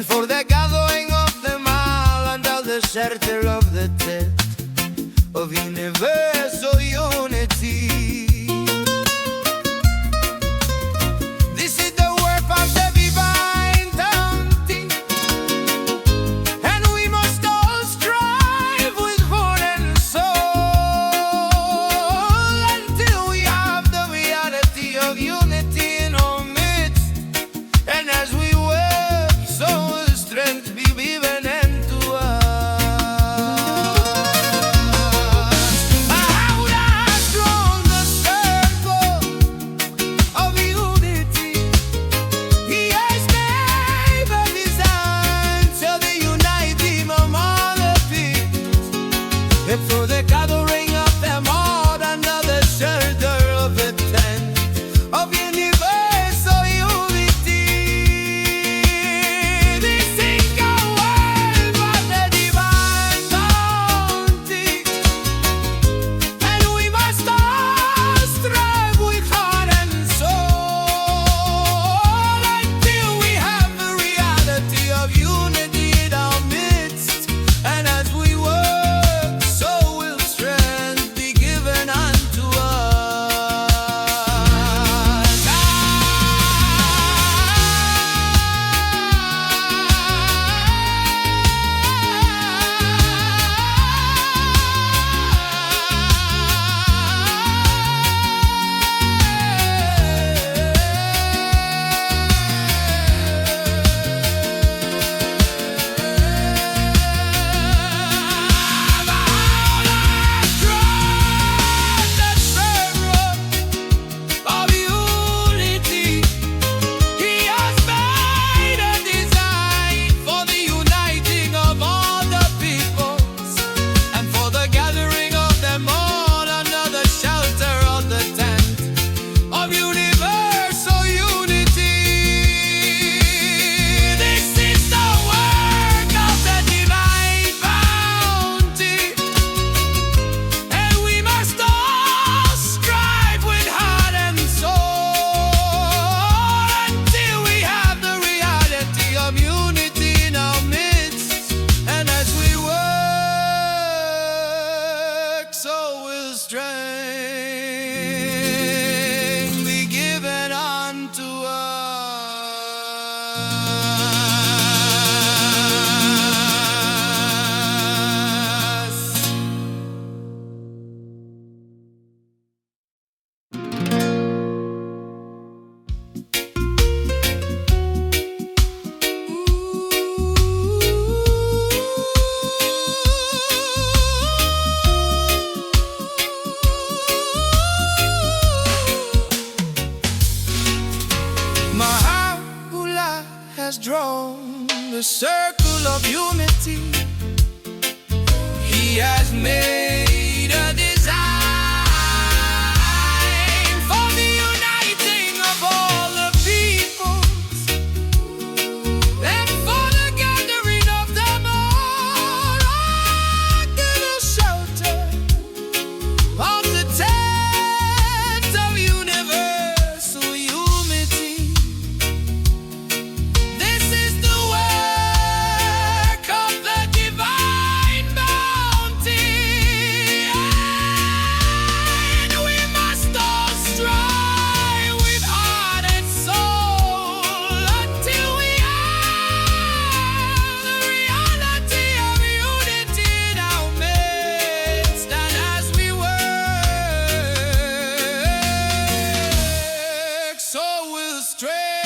for the gathering of them all under the shelter of the tent of universal unity. This is the work of the divine bounty, and we must all strive with heart and soul until we have the reality of unity in our midst. And as we work, so will strength be given unto us. How has drawn the circle of unity. He has made a design to the uniting of all the peoples, and for the gathering of them all under the shelter of the tent of universal unity. This is the work of the divine bounty, and we must all strive with heart and soul until we have the reality of unity in our midst. And as we work, so will strength be given unto Mahabula has drawn the circle of unity. He has made a design for the uniting of all the peoples, and for the gathering of them all under the shelter of the tent of universal unity. This is the work of the divine bounty, and we must all strive with heart and soul until we have the reality of unity in our midst. And as we work, so will strength